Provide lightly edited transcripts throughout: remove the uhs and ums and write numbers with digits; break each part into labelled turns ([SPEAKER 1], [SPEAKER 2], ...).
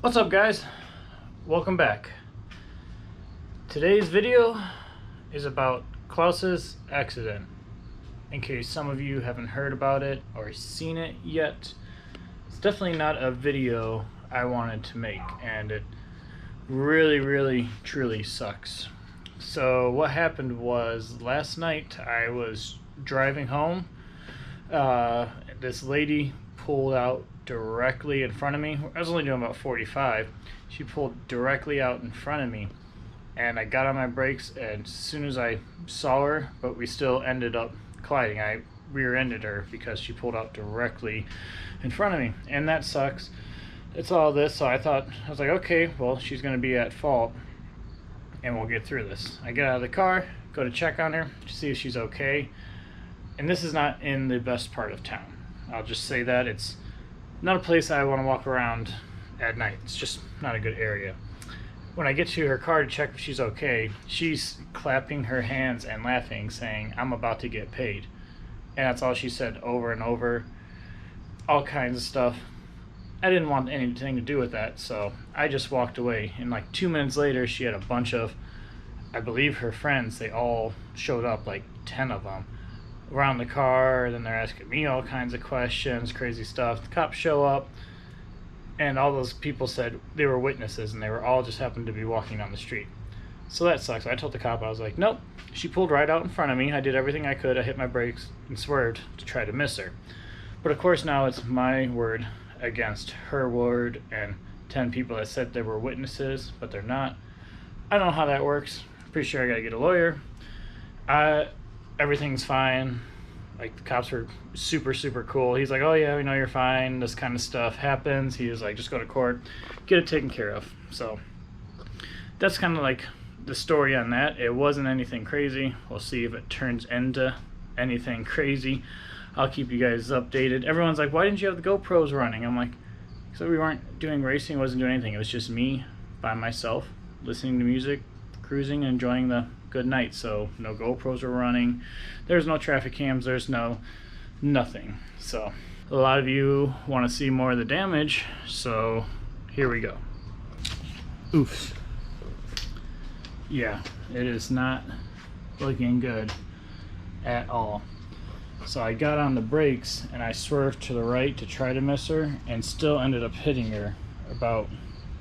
[SPEAKER 1] What's up, guys? Welcome back. Today's video is about Klaus's accident. In case some of you haven't heard about it or seen it yet, it's definitely not a video I wanted to make, and it really truly sucks. So what happened was, last night I was driving home. This lady pulled out directly in front of me. I was only doing about 45. She pulled directly out in front of me, and I got on my brakes, and as soon as I saw her, but we still ended up colliding, I rear-ended her because she pulled out directly in front of me, and that sucks. It's all this. So I was like, okay, well, she's gonna be at fault and we'll get through this. I get out of the car, go to check on her to see if she's okay, and this is not in the best part of town. I'll just say that it's not a place I want to walk around at night. It's just not a good area. When I get to her car to check if she's okay, she's clapping her hands and laughing, saying, "I'm about to get paid." And that's all she said over and over. All kinds of stuff. I didn't want anything to do with that, so I just walked away. And like 2 minutes later, she had a bunch of, I believe, her friends. They all showed up, like 10 of them, around the car. Then they're asking me all kinds of questions, crazy stuff. The cops show up, and all those people said they were witnesses, and they were all just happened to be walking down the street. So that sucks. I told the cop, I was like, nope, she pulled right out in front of me. I did everything I could. I hit my brakes and swerved to try to miss her. But of course now it's my word against her word, and 10 people that said they were witnesses, but they're not. I don't know how that works. Pretty sure I gotta get a lawyer. Everything's fine. Like, the cops were super cool. He's like, oh yeah, we know you're fine. This kind of stuff happens. He was like, just go to court, get it taken care of. So that's kind of like the story on that. It wasn't anything crazy. We'll see if it turns into anything crazy. I'll keep you guys updated. Everyone's like, why didn't you have the GoPros running? I'm like, so we weren't doing racing, wasn't doing anything. It was just me by myself, listening to music, cruising, and enjoying the good night. So no GoPros were running. There's no traffic cams. There's nothing. So a lot of you want to see more of the damage. So here we go. Oof. Yeah, it is not looking good at all. So I got on the brakes and I swerved to the right to try to miss her, and still ended up hitting her about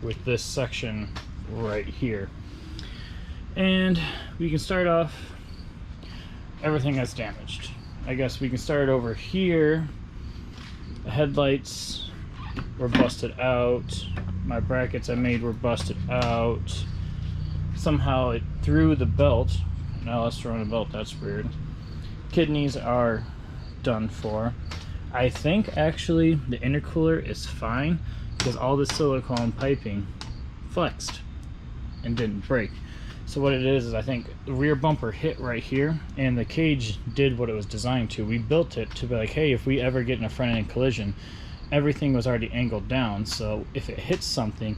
[SPEAKER 1] with this section right here. And we can start off, everything that's damaged. I guess we can start over here. The headlights were busted out. My brackets I made were busted out. Somehow it threw the belt. Now let's throw in the belt, that's weird. Kidneys are done for. I think actually the intercooler is fine because all the silicone piping flexed and didn't break. So what it is I think the rear bumper hit right here, and the cage did what it was designed to. We built it to be like, hey, if we ever get in a front-end collision, everything was already angled down, so if it hits something,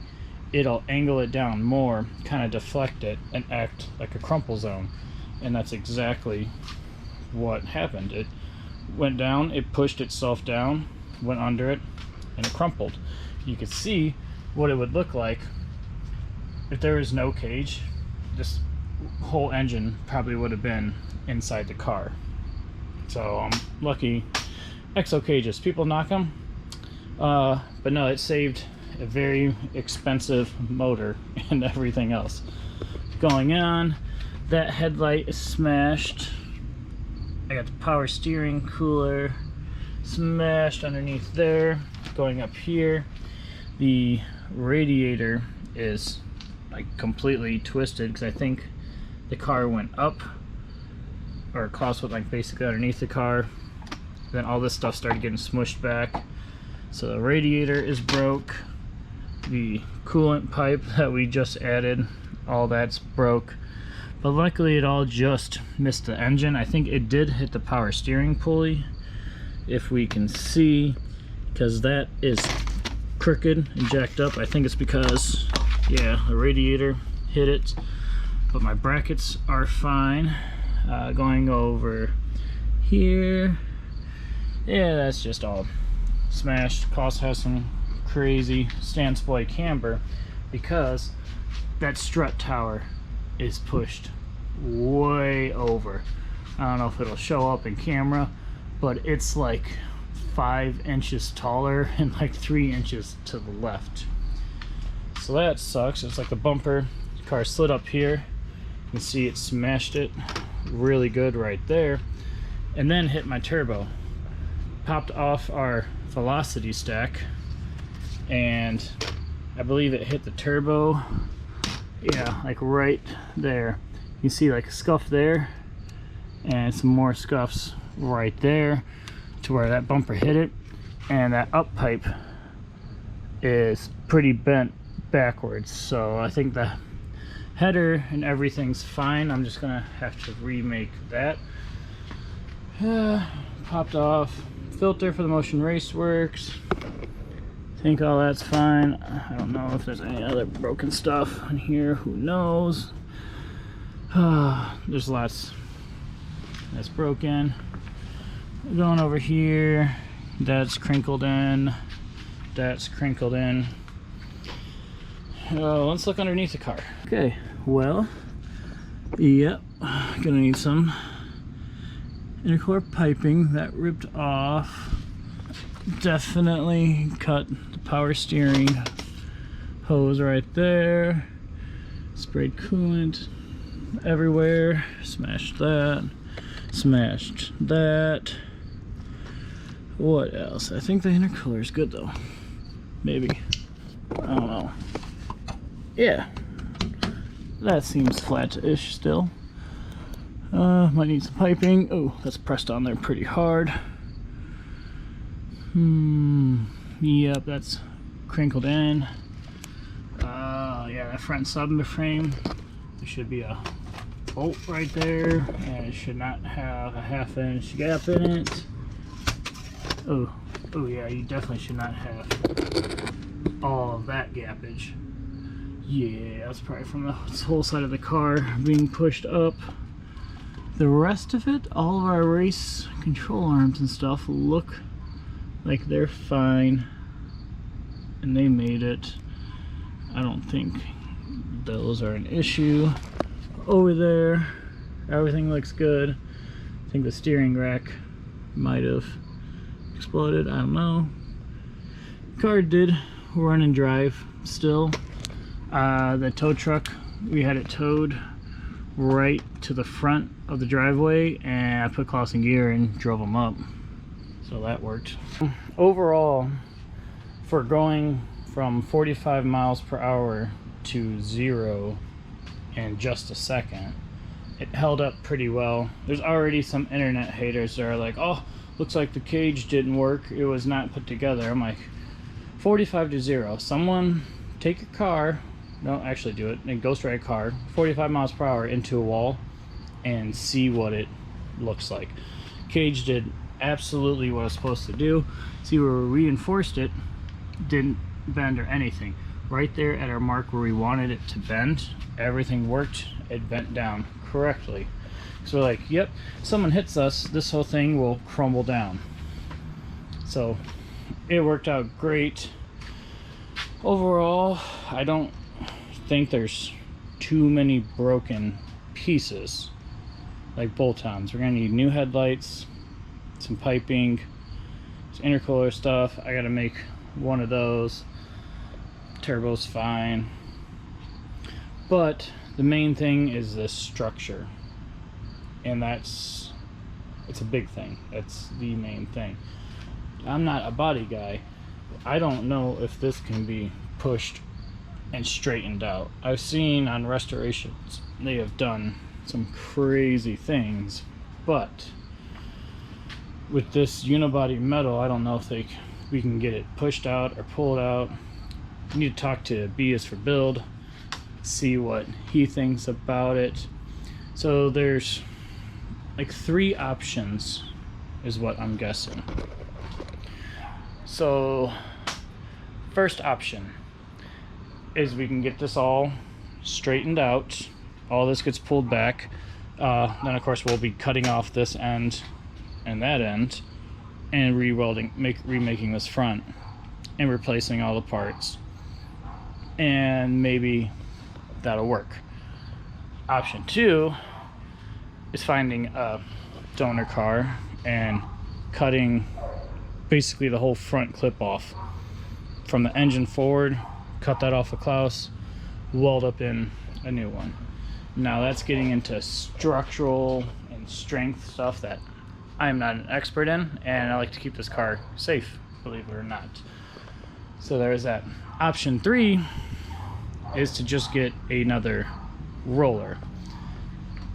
[SPEAKER 1] it'll angle it down more, kind of deflect it, and act like a crumple zone. And that's exactly what happened. It went down, it pushed itself down, went under it, and it crumpled. You could see what it would look like if there was no cage. This whole engine probably would have been inside the car. So I'm lucky. Exo cages, people knock them, but no, it saved a very expensive motor and everything else going on. That headlight is smashed. I got the power steering cooler smashed underneath there. Going up here, the radiator is like completely twisted because I think the car went up, or Klaus went like basically underneath the car. Then all this stuff started getting smushed back. So the radiator is broke. The coolant pipe that we just added, all that's broke. But luckily it all just missed the engine. I think it did hit the power steering pulley, if we can see, because that is crooked and jacked up. I think it's because, yeah, the radiator hit it. But my brackets are fine. Going over here, yeah, that's just all smashed. Klaus has some crazy stand splay camber because that strut tower is pushed way over. I don't know if it'll show up in camera, but it's like 5 inches taller and like 3 inches to the left. So that sucks. It's like the bumper car slid up here. You can see it smashed it really good right there, and then hit my turbo. Popped off our velocity stack, and I believe it hit the turbo. Yeah, like right there. You see like a scuff there and some more scuffs right there to where that bumper hit it, and that up pipe is pretty bent backwards. So I think the header and everything's fine. I'm just gonna have to remake that. Popped off filter for the Motion Race works. Think all that's fine. I don't know if there's any other broken stuff in here, who knows. There's lots that's broken. Going over here, that's crinkled in, that's crinkled in. Let's look underneath the car. Okay, well, yep, gonna need some intercooler piping that ripped off. Definitely cut the power steering hose right there. Sprayed coolant everywhere. Smashed that. Smashed that. What else? I think the intercooler is good though. Maybe. I don't know. Yeah. That seems flat-ish still. Might need some piping. Oh, that's pressed on there pretty hard. Yep, that's crinkled in. Yeah, that front subframe, there should be a bolt right there, and it should not have a 1/2 inch gap in it. Oh yeah, you definitely should not have all of that gappage. Yeah, that's probably from the whole side of the car being pushed up. The rest of it, all of our race control arms and stuff look like they're fine, and they made it. I don't think those are an issue. Over there, everything looks good. I think the steering rack might have exploded, I don't know. Car did run and drive still. The tow truck, we had it towed right to the front of the driveway, and I put Klaus in gear and drove him up. So that worked. Overall, for going from 45 miles per hour to 0 in just a second, it held up pretty well. There's already some internet haters that are like, oh, looks like the cage didn't work, it was not put together. I'm like, 45 to 0. Someone take your car, don't actually do it, and go straight a car 45 miles per hour into a wall and see what it looks like. Cage did absolutely what it's supposed to do. See where we reinforced it, didn't bend or anything. Right there at our mark where we wanted it to bend, everything worked. It bent down correctly. So we're like, yep, someone hits us, this whole thing will crumble down. So it worked out great. Overall, I don't think there's too many broken pieces like bolt-ons. We're gonna need new headlights, some piping, some intercooler stuff. I gotta make one of those. Turbo's fine, but the main thing is this structure, and it's a big thing. That's the main thing. I'm not a body guy. I don't know if this can be pushed and straightened out. I've seen on restorations they have done some crazy things, but with this unibody metal, I don't know if we can get it pushed out or pulled out. I need to talk to B is for Build, see what he thinks about it. So there's like 3 options is what I'm guessing. So first option is we can get this all straightened out, all this gets pulled back, then of course we'll be cutting off this end and that end and re-welding, remaking this front. and replacing all the parts, and maybe that'll work. Option 2 is finding a donor car and cutting basically the whole front clip off from the engine forward, cut that off of Klaus, weld up in a new one. Now that's getting into structural and strength stuff that I'm not an expert in, and I like to keep this car safe, believe it or not. So there's that. Option 3 is to just get another roller.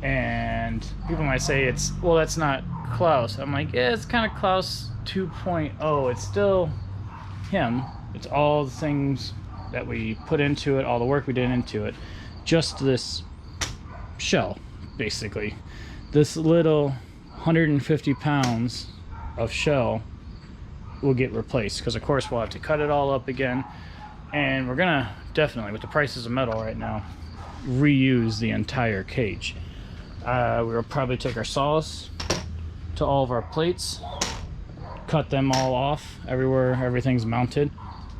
[SPEAKER 1] And people might say it's, well, that's not Klaus. I'm like, yeah, it's kind of Klaus 2.0. It's still him. It's all the things that we put into it, all the work we did into it. Just this shell, basically. This little 150 pounds of shell will get replaced, because of course we'll have to cut it all up again, and we're gonna definitely, with the prices of metal right now, reuse the entire cage. We'll probably take our saws to all of our plates, cut them all off everywhere everything's mounted,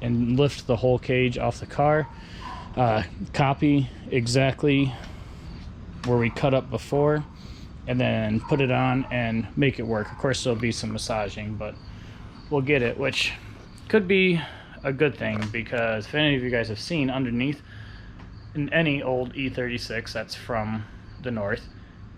[SPEAKER 1] and lift the whole cage off the car, copy exactly where we cut up before, and then put it on and make it work. Of course there'll be some massaging, but we'll get it, which could be a good thing, because if any of you guys have seen underneath in any old E36 that's from the north,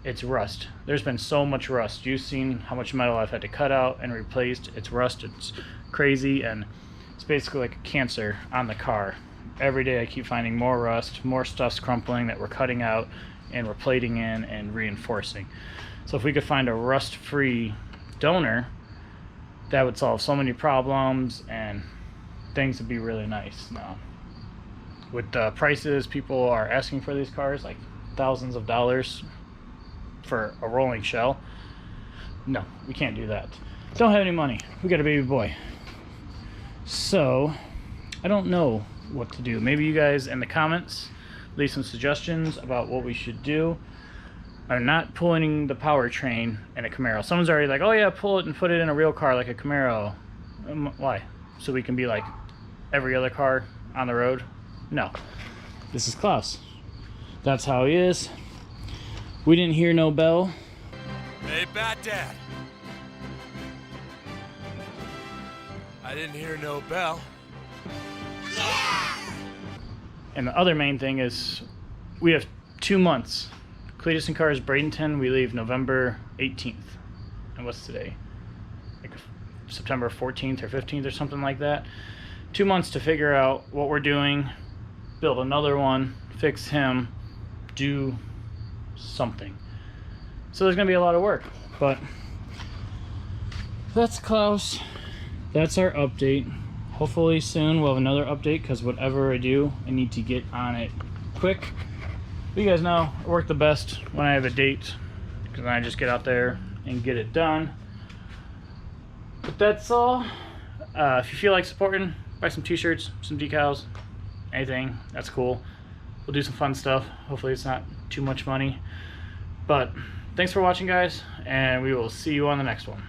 [SPEAKER 1] it's rust. There's been so much rust. You've seen how much metal I've had to cut out and replaced. It's rust. It's crazy, and it's basically like a cancer on the car. Every day I keep finding more rust, more stuff's crumpling that we're cutting out and we're plating in and reinforcing. So if we could find a rust-free donor, that would solve so many problems, and things would be really nice. Now, with the prices people are asking for these cars, like thousands of dollars for a rolling shell, no, we can't do that. Don't have any money. We got a baby boy. So I don't know what to do. Maybe you guys in the comments leave some suggestions about what we should do. I'm not pulling the powertrain in a Camaro. Someone's already like, oh yeah, pull it and put it in a real car like a Camaro. Why? So we can be like every other car on the road? No. This is Klaus. That's how he is. We didn't hear no bell.
[SPEAKER 2] Hey, Bat Dad. I didn't hear no bell.
[SPEAKER 3] Yeah!
[SPEAKER 1] And the other main thing is we have 2 months. Cletus and Cars Bradenton, we leave November 18th. And what's today? Like September 14th or 15th or something like that. 2 months to figure out what we're doing, build another one, fix him, do something. So there's gonna be a lot of work, but that's Klaus. That's our update. Hopefully soon we'll have another update, because whatever I do, I need to get on it quick. But you guys know I work the best when I have a date, because I just get out there and get it done. But that's all. If you feel like supporting, buy some t-shirts, some decals, anything. That's cool. We'll do some fun stuff. Hopefully it's not too much money. But thanks for watching, guys, and we will see you on the next one.